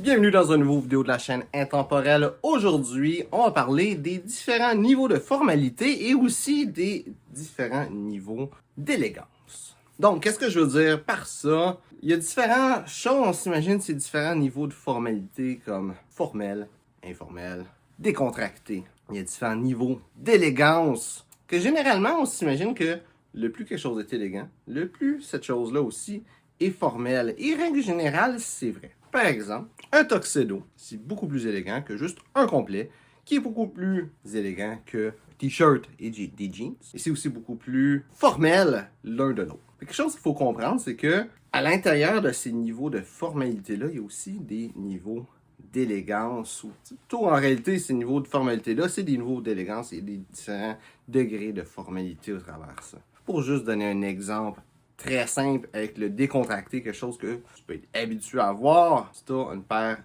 Bienvenue dans une nouvelle vidéo de la chaîne Intemporelle. Aujourd'hui, on va parler des différents niveaux de formalité et aussi des différents niveaux d'élégance. Donc, qu'est-ce que je veux dire par ça? Il y a différentes choses, on s'imagine, ces différents niveaux de formalité comme formel, informel, décontracté. Il y a différents niveaux d'élégance que généralement, on s'imagine que le plus quelque chose est élégant, le plus cette chose-là aussi est formelle. Et règle générale, c'est vrai. Par exemple, un tuxedo, c'est beaucoup plus élégant que juste un complet, qui est beaucoup plus élégant que t-shirt et des jeans. Et c'est aussi beaucoup plus formel l'un de l'autre. Quelque chose qu'il faut comprendre, c'est que à l'intérieur de ces niveaux de formalité-là, il y a aussi des niveaux d'élégance. Ou plutôt, en réalité, ces niveaux de formalité-là, c'est des niveaux d'élégance et des différents degrés de formalité au travers ça. Pour juste donner un exemple très simple avec le décontracté, quelque chose que tu peux être habitué à voir. Si tu as une paire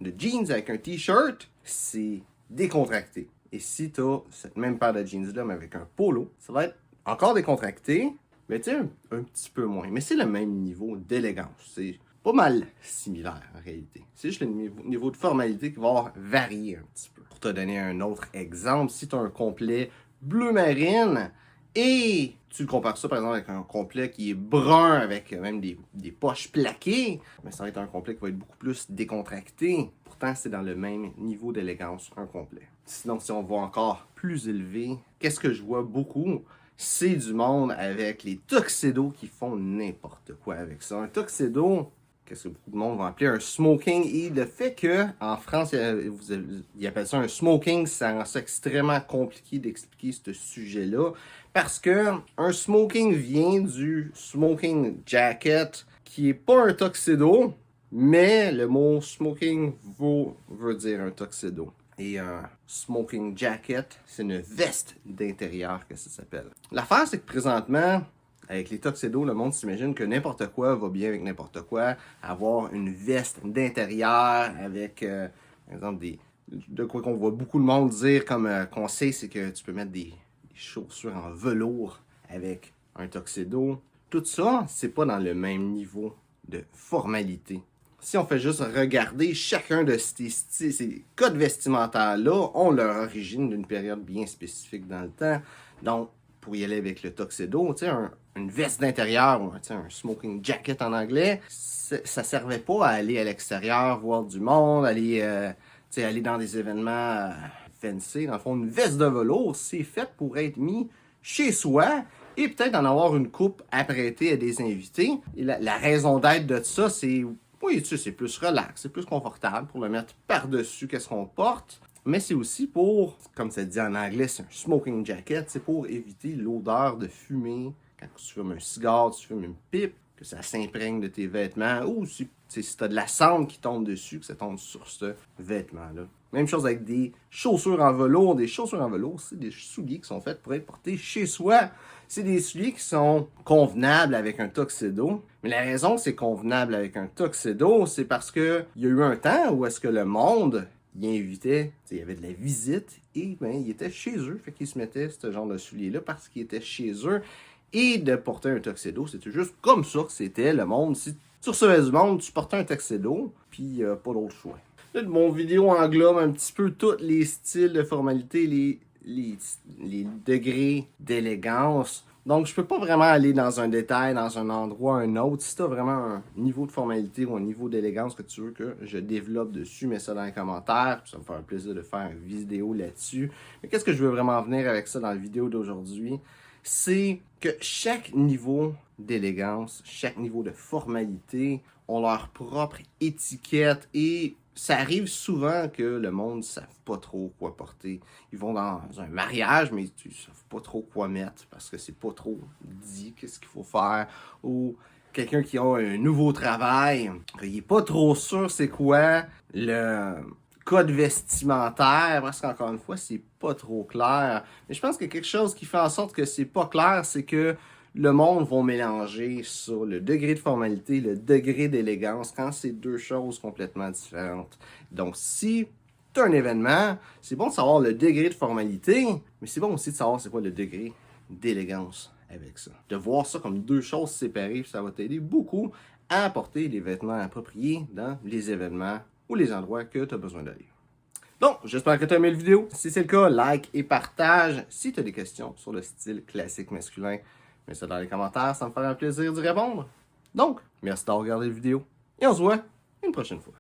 de jeans avec un t-shirt, c'est décontracté. Et si tu as cette même paire de jeans-là, mais avec un polo, ça va être encore décontracté, mais tu sais, un petit peu moins. Mais c'est le même niveau d'élégance. C'est pas mal similaire en réalité. C'est juste le niveau de formalité qui va varier un petit peu. Pour te donner un autre exemple, si tu as un complet bleu marine, et tu le compares ça par exemple avec un complet qui est brun avec même des poches plaquées, mais ça va être un complet qui va être beaucoup plus décontracté. Pourtant, c'est dans le même niveau d'élégance, un complet. Sinon, si on va encore plus élevé, qu'est-ce que je vois beaucoup? C'est du monde avec les tuxedos qui font n'importe quoi avec ça. Un tuxedo, qu'est-ce que beaucoup de monde va appeler un smoking, et le fait qu'en France, ils appellent ça un smoking, ça rend ça extrêmement compliqué d'expliquer ce sujet-là, parce que un smoking vient du smoking jacket, qui est pas un tuxedo, mais le mot smoking veut dire un tuxedo. Et un smoking jacket, c'est une veste d'intérieur que ça s'appelle. L'affaire, c'est que présentement, avec les tuxedos, le monde s'imagine que n'importe quoi va bien avec n'importe quoi. Avoir une veste d'intérieur avec, par exemple, de quoi qu'on voit beaucoup de monde dire comme conseil, c'est que tu peux mettre des chaussures en velours avec un tuxedo. Tout ça, c'est pas dans le même niveau de formalité. Si on fait juste regarder chacun de ces codes vestimentaires-là ont leur origine d'une période bien spécifique dans le temps. Donc, pour y aller avec le tuxedo, une veste d'intérieur ou un smoking jacket en anglais, ça servait pas à aller à l'extérieur, voir du monde, aller dans des événements fancy. Dans le fond, une veste de velours, c'est fait pour être mis chez soi et peut-être en avoir une coupe à prêter à des invités. Et la raison d'être de ça, c'est, oui, c'est plus relax, c'est plus confortable pour le mettre par-dessus qu'est-ce qu'on porte. Mais c'est aussi pour, comme ça dit en anglais, c'est un smoking jacket, c'est pour éviter l'odeur de fumée. Quand tu fumes un cigare, tu fumes une pipe, que ça s'imprègne de tes vêtements, ou si tu as de la cendre qui tombe dessus, que ça tombe sur ce vêtement-là. Même chose avec des chaussures en velours. Des chaussures en velours, c'est des souliers qui sont faits pour être portés chez soi. C'est des souliers qui sont convenables avec un tuxedo. Mais la raison que c'est convenable avec un tuxedo, c'est parce qu'il y a eu un temps où est-ce que le monde il invitait, il y avait de la visite et ben, il était chez eux. Fait qu'ils se mettaient ce genre de souliers-là parce qu'ils étaient chez eux. Et de porter un tuxedo, c'était juste comme ça que c'était le monde. Si tu recevais du monde, tu portais un tuxedo, puis pas d'autre choix. Là, mon vidéo englobe un petit peu tous les styles de formalité, les degrés d'élégance. Donc, je peux pas vraiment aller dans un détail, dans un endroit, un autre. Si tu as vraiment un niveau de formalité ou un niveau d'élégance que tu veux que je développe dessus, mets ça dans les commentaires. Ça me fait un plaisir de faire une vidéo là-dessus. Mais qu'est-ce que je veux vraiment venir avec ça dans la vidéo d'aujourd'hui? C'est que chaque niveau d'élégance, chaque niveau de formalité ont leur propre étiquette et ça arrive souvent que le monde ne savent pas trop quoi porter. Ils vont dans un mariage, mais ils ne savent pas trop quoi mettre parce que c'est pas trop dit qu'est-ce qu'il faut faire. Ou quelqu'un qui a un nouveau travail, il n'est pas trop sûr c'est quoi le code vestimentaire, parce qu'encore une fois, c'est pas trop clair. Mais je pense que quelque chose qui fait en sorte que c'est pas clair, c'est que le monde va mélanger sur le degré de formalité, le degré d'élégance, quand c'est deux choses complètement différentes. Donc, si tu as un événement, c'est bon de savoir le degré de formalité, mais c'est bon aussi de savoir c'est quoi le degré d'élégance avec ça. De voir ça comme deux choses séparées, ça va t'aider beaucoup à apporter des vêtements appropriés dans les événements ou les endroits que tu as besoin d'aller. Donc, j'espère que tu as aimé la vidéo. Si c'est le cas, like et partage. Si tu as des questions sur le style classique masculin, mets ça dans les commentaires, ça me ferait un plaisir d'y répondre. Donc, merci d'avoir regardé la vidéo et on se voit une prochaine fois.